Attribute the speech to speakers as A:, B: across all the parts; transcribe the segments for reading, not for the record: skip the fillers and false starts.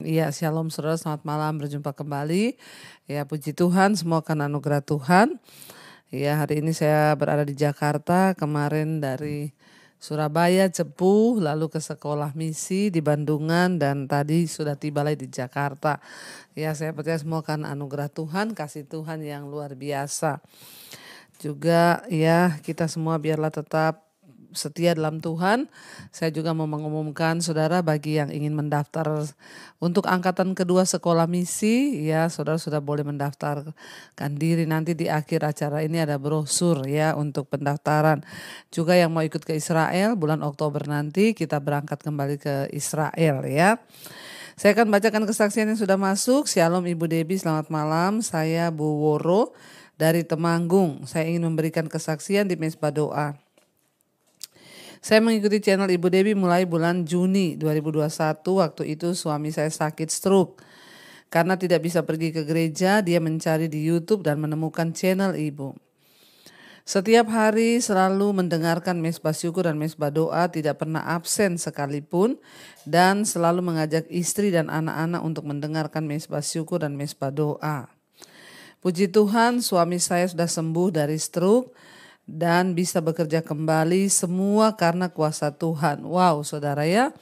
A: Iya, shalom saudara, selamat malam, berjumpa kembali. Ya, puji Tuhan, semua karena anugerah Tuhan. Ya, hari ini saya berada di Jakarta, kemarin dari Surabaya, Cepu, lalu ke sekolah misi di Bandungan, dan tadi sudah tiba lagi di Jakarta. Ya, saya percaya semua karena anugerah Tuhan, kasih Tuhan yang luar biasa. Juga ya, kita semua biarlah tetap setia dalam Tuhan. Saya juga mau mengumumkan saudara bagi yang ingin mendaftar untuk angkatan kedua sekolah misi, ya saudara sudah boleh mendaftarkan diri. Nanti di akhir acara ini ada brosur ya untuk pendaftaran. Juga yang mau ikut ke Israel bulan Oktober nanti kita berangkat kembali ke Israel ya. Saya akan bacakan kesaksian yang sudah masuk. Shalom Ibu Debi, selamat malam. Saya Bu Woro dari Temanggung. Saya ingin memberikan kesaksian di Mesbah Doa. Saya mengikuti channel Ibu Debi mulai bulan Juni 2021. Waktu itu suami saya sakit stroke. Karena tidak bisa pergi ke gereja, dia mencari di YouTube dan menemukan channel Ibu. Setiap hari selalu mendengarkan mesbah syukur dan mesbah doa, tidak pernah absen sekalipun, dan selalu mengajak istri dan anak-anak untuk mendengarkan mesbah syukur dan mesbah doa. Puji Tuhan, suami saya sudah sembuh dari stroke dan bisa bekerja kembali, semua karena kuasa Tuhan. Wow, saudara ya,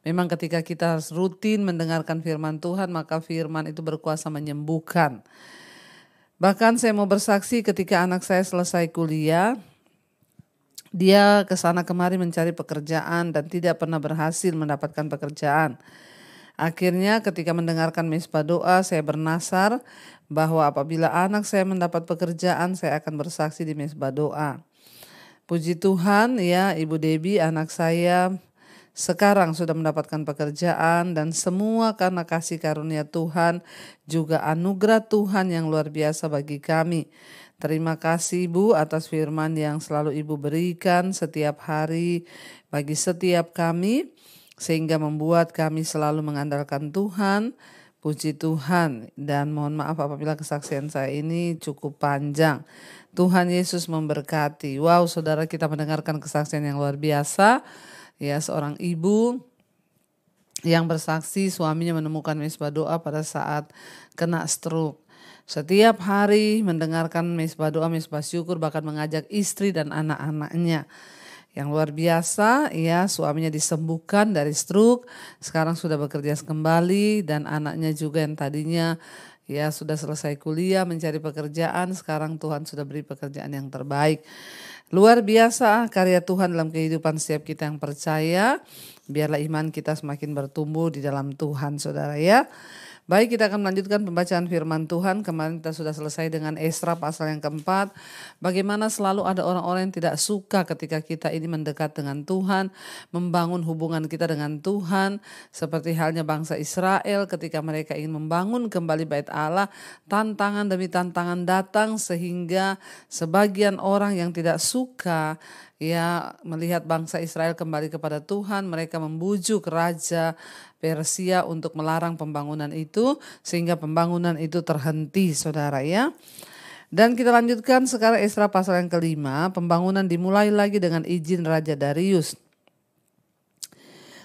A: memang ketika kita rutin mendengarkan firman Tuhan, maka firman itu berkuasa menyembuhkan. Bahkan saya mau bersaksi ketika anak saya selesai kuliah, dia kesana kemari mencari pekerjaan dan tidak pernah berhasil mendapatkan pekerjaan. Akhirnya ketika mendengarkan mesbah doa, saya bernasar bahwa apabila anak saya mendapat pekerjaan, saya akan bersaksi di mesbah doa. Puji Tuhan ya, Ibu Debi, anak saya sekarang sudah mendapatkan pekerjaan dan semua karena kasih karunia Tuhan, juga anugerah Tuhan yang luar biasa bagi kami. Terima kasih Ibu atas firman yang selalu Ibu berikan setiap hari bagi setiap kami, sehingga membuat kami selalu mengandalkan Tuhan. Puji Tuhan, dan mohon maaf apabila kesaksian saya ini cukup panjang. Tuhan Yesus memberkati. Wow, saudara, kita mendengarkan kesaksian yang luar biasa. Ya, seorang ibu yang bersaksi suaminya menemukan mesbah doa pada saat kena stroke. Setiap hari mendengarkan mesbah doa, mesbah syukur, bahkan mengajak istri dan anak-anaknya. Yang luar biasa, ya, suaminya disembuhkan dari stroke, sekarang sudah bekerja kembali, dan anaknya juga yang tadinya ya sudah selesai kuliah mencari pekerjaan, sekarang Tuhan sudah beri pekerjaan yang terbaik. Luar biasa karya Tuhan dalam kehidupan setiap kita yang percaya. Biarlah iman kita semakin bertumbuh di dalam Tuhan, saudara ya. Baik, kita akan melanjutkan pembacaan firman Tuhan. Kemarin kita sudah selesai dengan Esra pasal yang keempat. Bagaimana selalu ada orang-orang yang tidak suka ketika kita ini mendekat dengan Tuhan, membangun hubungan kita dengan Tuhan. Seperti halnya bangsa Israel ketika mereka ingin membangun kembali bait Allah, tantangan demi tantangan datang sehingga sebagian orang yang tidak suka ya melihat bangsa Israel kembali kepada Tuhan, mereka membujuk raja Persia untuk melarang pembangunan itu sehingga pembangunan itu terhenti, saudara ya. Dan kita lanjutkan sekarang Esra pasal yang kelima, pembangunan dimulai lagi dengan izin Raja Darius.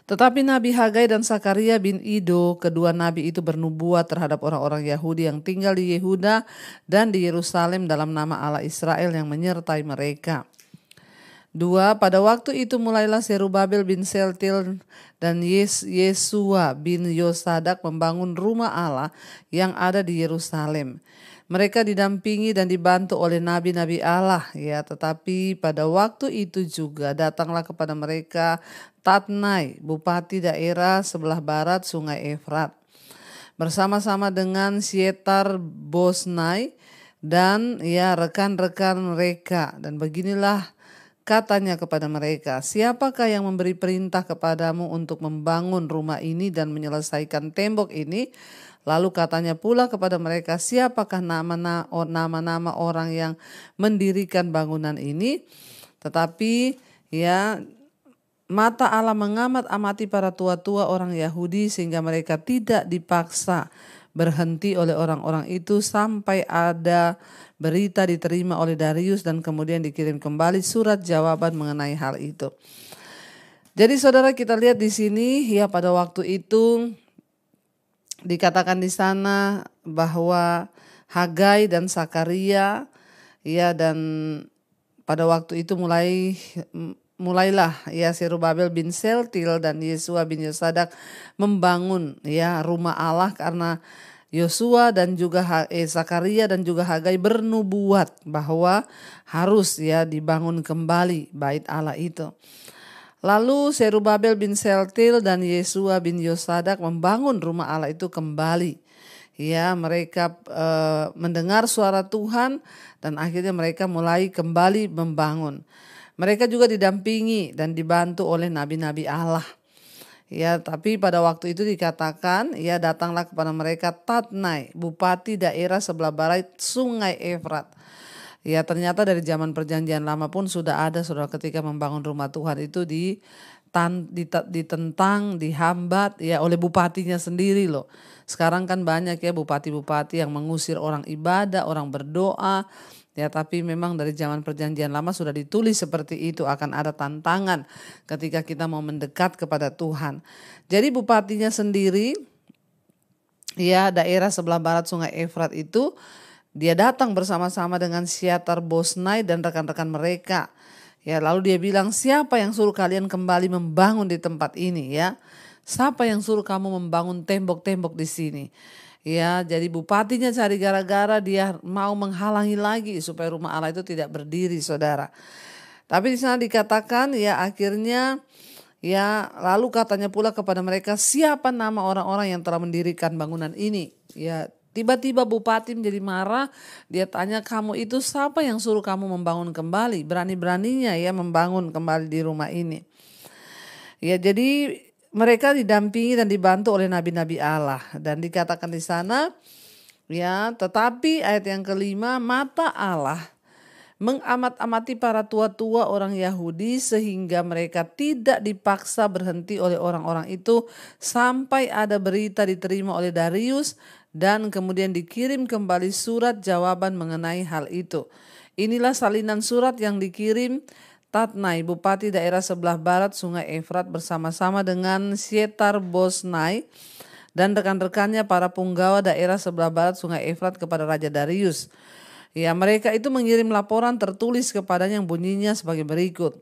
A: Tetapi Nabi Hagai dan Sakaria bin Ido, kedua nabi itu bernubuat terhadap orang-orang Yahudi yang tinggal di Yehuda dan di Yerusalem dalam nama Allah Israel yang menyertai mereka. 2. Pada waktu itu mulailah Zerubabel bin Seltil dan Yesua bin Yosadak membangun rumah Allah yang ada di Yerusalem. Mereka didampingi dan dibantu oleh nabi-nabi Allah ya, tetapi pada waktu itu juga datanglah kepada mereka Tatnai, bupati daerah sebelah barat Sungai Efrat, bersama-sama dengan Sietar Bosnai dan ya rekan-rekan mereka, dan beginilah katanya kepada mereka, siapakah yang memberi perintah kepadamu untuk membangun rumah ini dan menyelesaikan tembok ini? Lalu katanya pula kepada mereka, siapakah nama-nama orang yang mendirikan bangunan ini? Tetapi ya mata Allah mengamat-amati para tua-tua orang Yahudi sehingga mereka tidak dipaksa berhenti oleh orang-orang itu sampai ada berita diterima oleh Darius dan kemudian dikirim kembali surat jawaban mengenai hal itu. Jadi saudara, kita lihat di sini ya pada waktu itu dikatakan di sana bahwa Hagai dan Sakaria, ya, dan pada waktu itu mulailah ya Zerubabel bin Seltil dan Yesua bin Yosadak membangun ya rumah Allah, karena Yosua dan juga Zakaria dan juga Hagai bernubuat bahwa harus ya dibangun kembali bait Allah itu. Lalu Zerubabel bin Seltil dan Yesua bin Yosadak membangun rumah Allah itu kembali. Ya, mereka mendengar suara Tuhan dan akhirnya mereka mulai kembali membangun. Mereka juga didampingi dan dibantu oleh nabi-nabi Allah. Ya, tapi pada waktu itu dikatakan, ya datanglah kepada mereka Tatnai, bupati daerah sebelah barat Sungai Efrat. Ya, ternyata dari zaman perjanjian lama pun sudah ada, saudara, ketika membangun rumah Tuhan itu ditentang, dihambat ya oleh bupatinya sendiri loh. Sekarang kan banyak ya bupati-bupati yang mengusir orang ibadah, orang berdoa. Ya, tapi memang dari zaman perjanjian lama sudah ditulis seperti itu, akan ada tantangan ketika kita mau mendekat kepada Tuhan. Jadi bupatinya sendiri, ya daerah sebelah barat Sungai Efrat itu, dia datang bersama-sama dengan Syatar Bosnai dan rekan-rekan mereka. Ya, lalu dia bilang, siapa yang suruh kalian kembali membangun di tempat ini ya? Siapa yang suruh kamu membangun tembok-tembok di sini? Ya, jadi bupatinya cari gara-gara, dia mau menghalangi lagi supaya rumah Allah itu tidak berdiri, saudara. Tapi di sana dikatakan ya akhirnya ya lalu katanya pula kepada mereka, siapa nama orang-orang yang telah mendirikan bangunan ini? Ya, tiba-tiba bupati menjadi marah, dia tanya, kamu itu siapa yang suruh kamu membangun kembali? Berani-beraninya ya membangun kembali di rumah ini. Ya, jadi mereka didampingi dan dibantu oleh nabi-nabi Allah, dan dikatakan di sana ya, tetapi ayat yang kelima, mata Allah mengamat-amati para tua-tua orang Yahudi sehingga mereka tidak dipaksa berhenti oleh orang-orang itu sampai ada berita diterima oleh Darius dan kemudian dikirim kembali surat jawaban mengenai hal itu. Inilah salinan surat yang dikirim Tatnai, bupati daerah sebelah barat Sungai Efrat bersama-sama dengan Syetar Bosnai dan rekan-rekannya para punggawa daerah sebelah barat Sungai Efrat kepada Raja Darius. Ya, mereka itu mengirim laporan tertulis kepadanya yang bunyinya sebagai berikut.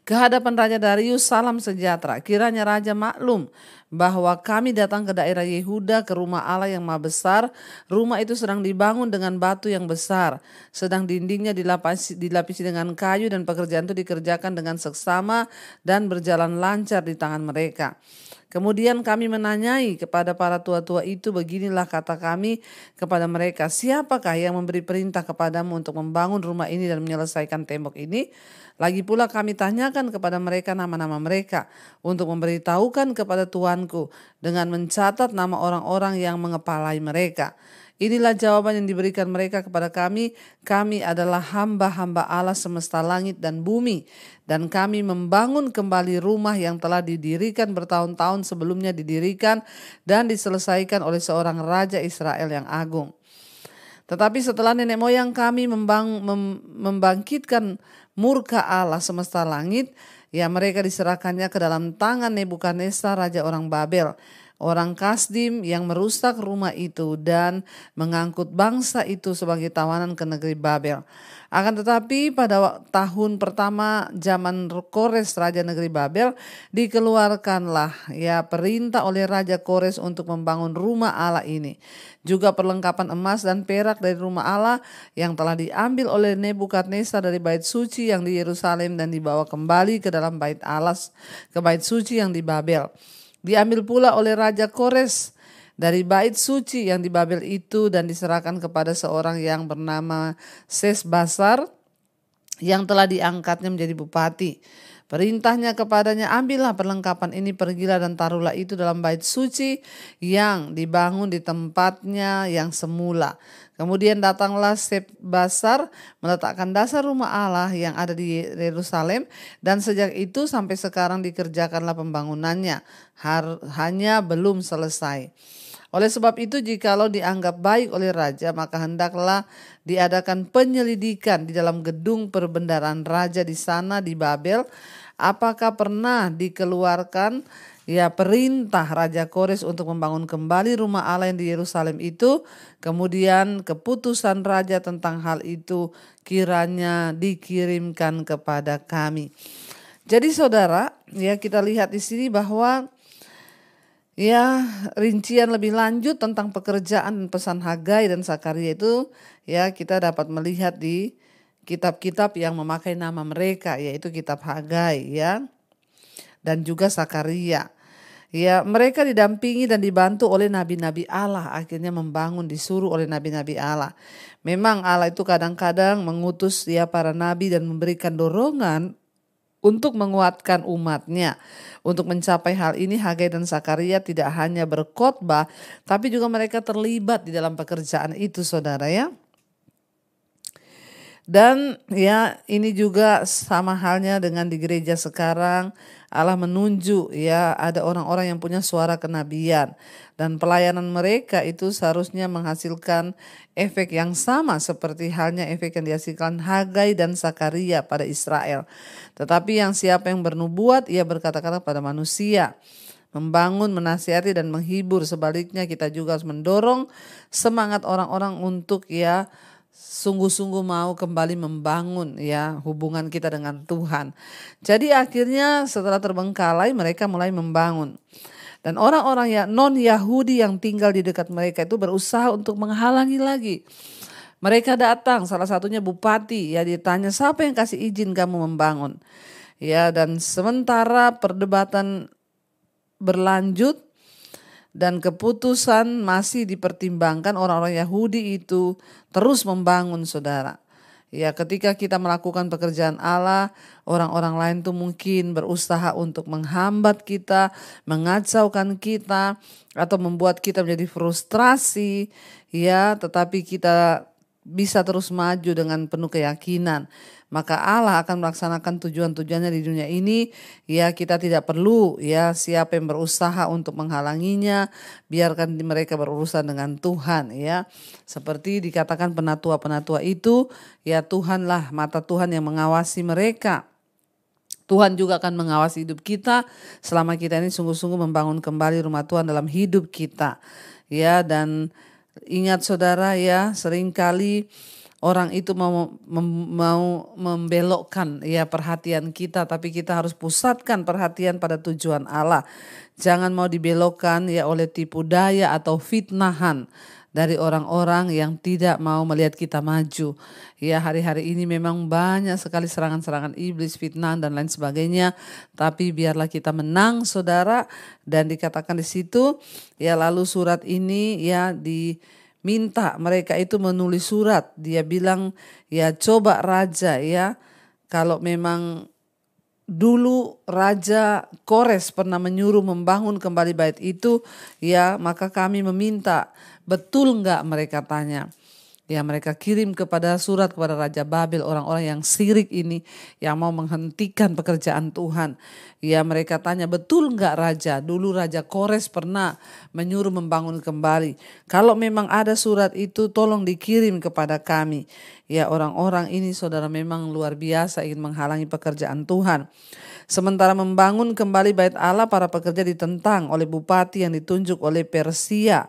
A: Kehadapan Raja Darius, salam sejahtera. Kiranya Raja maklum bahwa kami datang ke daerah Yehuda, ke rumah Allah yang maha besar. Rumah itu sedang dibangun dengan batu yang besar. Sedang dindingnya dilapisi dengan kayu dan pekerjaan itu dikerjakan dengan seksama dan berjalan lancar di tangan mereka. Kemudian kami menanyai kepada para tua-tua itu, beginilah kata kami kepada mereka, siapakah yang memberi perintah kepadamu untuk membangun rumah ini dan menyelesaikan tembok ini? Lagi pula kami tanyakan kepada mereka nama-nama mereka untuk memberitahukan kepada tuanku dengan mencatat nama orang-orang yang mengepalai mereka. Inilah jawaban yang diberikan mereka kepada kami. Kami adalah hamba-hamba Allah semesta langit dan bumi. Dan kami membangun kembali rumah yang telah didirikan bertahun-tahun sebelumnya didirikan dan diselesaikan oleh seorang raja Israel yang agung. Tetapi setelah nenek moyang kami membangkitkan murka Allah semesta langit, ya mereka diserahkannya ke dalam tangan Nebukadnezar raja orang Babel, orang Kasdim yang merusak rumah itu dan mengangkut bangsa itu sebagai tawanan ke negeri Babel. Akan tetapi pada tahun pertama zaman Kores raja negeri Babel, dikeluarkanlah ya perintah oleh Raja Kores untuk membangun rumah Allah ini. Juga perlengkapan emas dan perak dari rumah Allah yang telah diambil oleh Nebukadnezar dari bait suci yang di Yerusalem dan dibawa kembali ke dalam bait Allah, ke bait suci yang di Babel. Diambil pula oleh Raja Kores dari bait suci yang di Babel itu dan diserahkan kepada seorang yang bernama Sesbasar yang telah diangkatnya menjadi bupati. Perintahnya kepadanya, ambillah perlengkapan ini, pergilah dan taruhlah itu dalam bait suci yang dibangun di tempatnya yang semula. Kemudian datanglah Sesbasar meletakkan dasar rumah Allah yang ada di Yerusalem, dan sejak itu sampai sekarang dikerjakanlah pembangunannya, hanya belum selesai. Oleh sebab itu, jikalau dianggap baik oleh raja, maka hendaklah diadakan penyelidikan di dalam gedung perbendaharaan raja di sana di Babel, apakah pernah dikeluarkan ya perintah Raja Kores untuk membangun kembali rumah Allah yang di Yerusalem itu, kemudian keputusan raja tentang hal itu kiranya dikirimkan kepada kami. Jadi saudara, ya kita lihat di sini bahwa ya rincian lebih lanjut tentang pekerjaan dan pesan Hagai dan Sakaria itu ya kita dapat melihat di kitab-kitab yang memakai nama mereka, yaitu kitab Hagai ya dan juga Sakaria. Ya, mereka didampingi dan dibantu oleh nabi-nabi Allah, akhirnya membangun, disuruh oleh nabi-nabi Allah. Memang Allah itu kadang-kadang mengutus ya para nabi dan memberikan dorongan untuk menguatkan umatnya. Untuk mencapai hal ini Hagai dan Sakaria tidak hanya berkhotbah, tapi juga mereka terlibat di dalam pekerjaan itu saudara ya. Dan ya ini juga sama halnya dengan di gereja sekarang, Allah menunjuk ya ada orang-orang yang punya suara kenabian dan pelayanan mereka itu seharusnya menghasilkan efek yang sama seperti halnya efek yang dihasilkan Hagai dan Sakaria pada Israel. Tetapi yang siapa yang bernubuat ia berkata-kata pada manusia, membangun, menasihati dan menghibur. Sebaliknya kita juga harus mendorong semangat orang-orang untuk ya sungguh-sungguh mau kembali membangun ya hubungan kita dengan Tuhan. Jadi akhirnya setelah terbengkalai mereka mulai membangun. Dan orang-orang yang non-Yahudi yang tinggal di dekat mereka itu berusaha untuk menghalangi lagi. Mereka datang, salah satunya bupati ya ditanya siapa yang kasih izin kamu membangun. Ya dan sementara perdebatan berlanjut dan keputusan masih dipertimbangkan, orang-orang Yahudi itu terus membangun saudara. Ya ketika kita melakukan pekerjaan Allah, orang-orang lain tuh mungkin berusaha untuk menghambat kita, mengacaukan kita, atau membuat kita menjadi frustrasi. Ya tetapi kita bisa terus maju dengan penuh keyakinan. Maka Allah akan melaksanakan tujuan-tujuannya di dunia ini. Ya kita tidak perlu ya siapa yang berusaha untuk menghalanginya. Biarkan mereka berurusan dengan Tuhan ya. Seperti dikatakan penatua-penatua itu ya Tuhanlah, mata Tuhan yang mengawasi mereka. Tuhan juga akan mengawasi hidup kita selama kita ini sungguh-sungguh membangun kembali rumah Tuhan dalam hidup kita. Ya dan ingat saudara ya seringkali orang itu mau membelokkan ya perhatian kita, tapi kita harus pusatkan perhatian pada tujuan Allah. Jangan mau dibelokkan ya oleh tipu daya atau fitnahan dari orang-orang yang tidak mau melihat kita maju. Ya hari-hari ini memang banyak sekali serangan-serangan iblis, fitnah dan lain sebagainya. Tapi biarlah kita menang saudara. Dan dikatakan di situ ya lalu surat ini ya minta mereka itu menulis surat. Dia bilang ya coba raja ya kalau memang dulu Raja Kores pernah menyuruh membangun kembali bait itu ya maka kami meminta betul enggak mereka tanya. Ya mereka kirim surat kepada Raja Babel, orang-orang yang syirik ini yang mau menghentikan pekerjaan Tuhan. Ya mereka tanya betul enggak Raja, dulu Raja Kores pernah menyuruh membangun kembali. Kalau memang ada surat itu tolong dikirim kepada kami. Ya orang-orang ini saudara memang luar biasa ingin menghalangi pekerjaan Tuhan. Sementara membangun kembali bait Allah, para pekerja ditentang oleh bupati yang ditunjuk oleh Persia,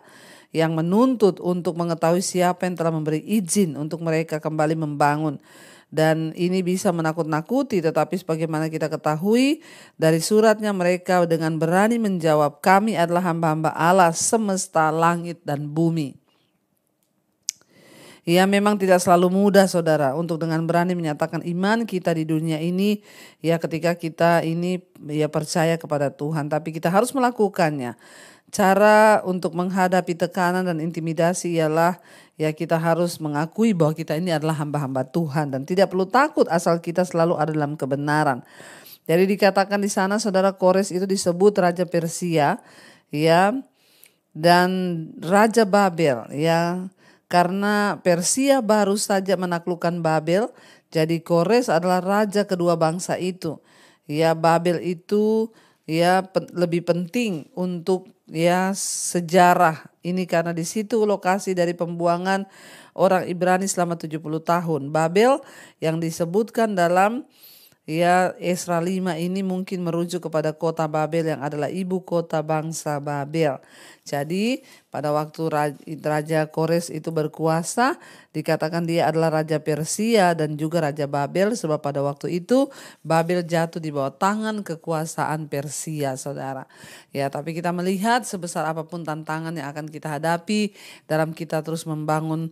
A: yang menuntut untuk mengetahui siapa yang telah memberi izin untuk mereka kembali membangun. Dan ini bisa menakut-nakuti, tetapi sebagaimana kita ketahui dari suratnya mereka dengan berani menjawab, kami adalah hamba-hamba Allah semesta langit dan bumi. Ya memang tidak selalu mudah saudara untuk dengan berani menyatakan iman kita di dunia ini ya ketika kita ini ya percaya kepada Tuhan, tapi kita harus melakukannya. Cara untuk menghadapi tekanan dan intimidasi ialah ya kita harus mengakui bahwa kita ini adalah hamba-hamba Tuhan dan tidak perlu takut asal kita selalu ada dalam kebenaran. Jadi dikatakan di sana saudara Kores itu disebut Raja Persia ya dan Raja Babel ya. Karena Persia baru saja menaklukkan Babel, jadi Kores adalah raja kedua bangsa itu. Ya Babel itu ya lebih penting untuk ya sejarah ini karena di situ lokasi dari pembuangan orang Ibrani selama 70 tahun. Babel yang disebutkan dalam ya Esra 5 ini mungkin merujuk kepada kota Babel yang adalah ibu kota bangsa Babel. Jadi pada waktu Raja Kores itu berkuasa, dikatakan dia adalah Raja Persia dan juga Raja Babel, sebab pada waktu itu Babel jatuh di bawah tangan kekuasaan Persia, saudara. Ya, tapi kita melihat sebesar apapun tantangan yang akan kita hadapi dalam kita terus membangun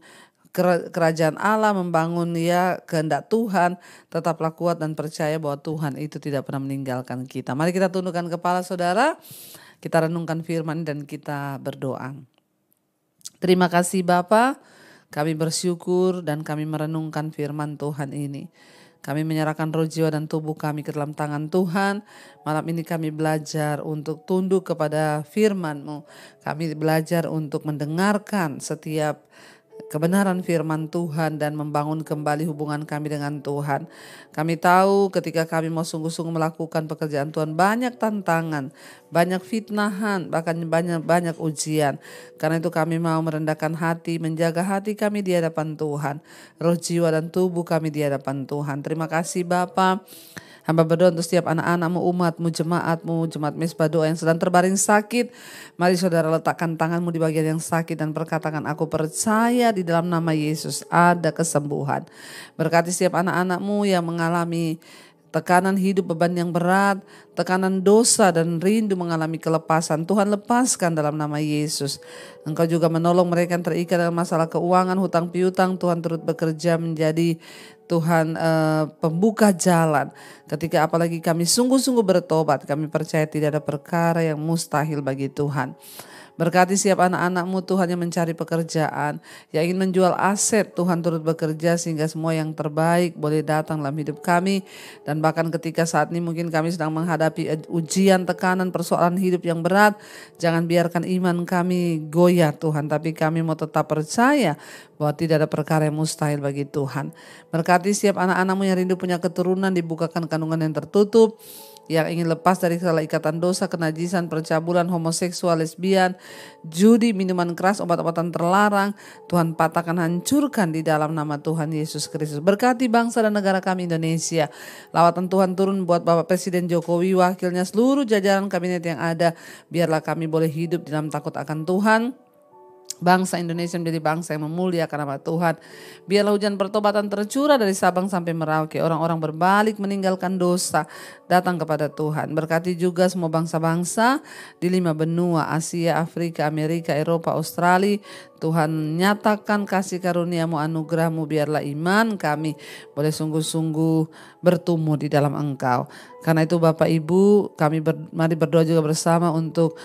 A: kerajaan Allah, membangun ya kehendak Tuhan, tetaplah kuat dan percaya bahwa Tuhan itu tidak pernah meninggalkan kita. Mari kita tundukkan kepala, saudara. Kita renungkan firman dan kita berdoa. Terima kasih Bapa, kami bersyukur dan kami merenungkan firman Tuhan ini. Kami menyerahkan roh, jiwa, dan tubuh kami ke dalam tangan Tuhan. Malam ini kami belajar untuk tunduk kepada firman-Mu. Kami belajar untuk mendengarkan setiap kebenaran firman Tuhan dan membangun kembali hubungan kami dengan Tuhan. Kami tahu ketika kami mau sungguh-sungguh melakukan pekerjaan Tuhan, banyak tantangan, banyak fitnahan, bahkan banyak ujian. Karena itu kami mau merendahkan hati, menjaga hati kami di hadapan Tuhan, roh, jiwa, dan tubuh kami di hadapan Tuhan. Terima kasih Bapa. Hamba berdoa untuk setiap anak-anak-Mu, umat-Mu, jemaat-Mu, jemaat Mesbah Doa yang sedang terbaring sakit. Mari saudara letakkan tangan-Mu di bagian yang sakit dan perkatakan, aku percaya di dalam nama Yesus ada kesembuhan. Berkati setiap anak-anak-Mu yang mengalami tekanan hidup, beban yang berat, tekanan dosa dan rindu mengalami kelepasan. Tuhan lepaskan dalam nama Yesus. Engkau juga menolong mereka yang terikat dalam masalah keuangan, hutang piutang. Tuhan turut bekerja menjadi Tuhan pembuka jalan. Ketika apalagi kami sungguh-sungguh bertobat, kami percaya tidak ada perkara yang mustahil bagi Tuhan. Berkati siap anak-anak-Mu Tuhan yang mencari pekerjaan, yang ingin menjual aset. Tuhan turut bekerja sehingga semua yang terbaik boleh datang dalam hidup kami. Dan bahkan ketika saat ini mungkin kami sedang menghadapi ujian, tekanan, persoalan hidup yang berat, jangan biarkan iman kami goyah Tuhan, tapi kami mau tetap percaya bahwa tidak ada perkara yang mustahil bagi Tuhan. Berkati siap anak-anak-Mu yang rindu punya keturunan, dibukakan kandungan yang tertutup, yang ingin lepas dari segala ikatan dosa, kenajisan, percabulan, homoseksual, lesbian, judi, minuman keras, obat-obatan terlarang. Tuhan patahkan, hancurkan di dalam nama Tuhan Yesus Kristus. Berkati bangsa dan negara kami Indonesia. Lawatan Tuhan turun buat Bapak Presiden Jokowi, wakilnya, seluruh jajaran kabinet yang ada. Biarlah kami boleh hidup dalam takut akan Tuhan. Bangsa Indonesia menjadi bangsa yang memuliakan nama Tuhan. Biarlah hujan pertobatan tercurah dari Sabang sampai Merauke. Orang-orang berbalik meninggalkan dosa, datang kepada Tuhan. Berkati juga semua bangsa-bangsa di 5 benua, Asia, Afrika, Amerika, Eropa, Australia. Tuhan nyatakan kasih karunia-Mu, anugerah-Mu. Biarlah iman kami boleh sungguh-sungguh bertumbuh di dalam Engkau. Karena itu Bapak Ibu, kami mari berdoa juga bersama untuk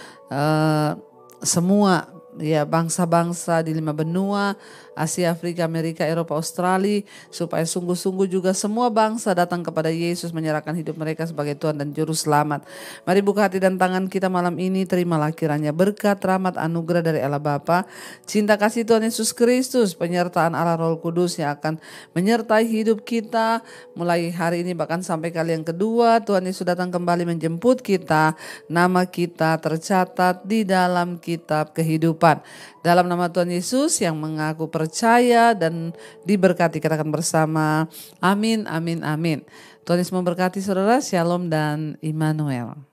A: semua ya bangsa-bangsa di 5 benua, Asia, Afrika, Amerika, Eropa, Australia, supaya sungguh-sungguh juga semua bangsa datang kepada Yesus, menyerahkan hidup mereka sebagai Tuhan dan Juru Selamat. Mari buka hati dan tangan kita malam ini, terimalah kiranya berkat, rahmat, anugerah dari Allah Bapa, cinta kasih Tuhan Yesus Kristus, penyertaan Allah Roh Kudus yang akan menyertai hidup kita mulai hari ini bahkan sampai kali yang kedua. Tuhan Yesus datang kembali menjemput kita, nama kita tercatat di dalam kitab kehidupan. Dalam nama Tuhan Yesus yang mengaku percaya dan diberkati, katakan bersama, amin, amin, amin. Tuhan Yesus memberkati saudara, shalom dan Immanuel.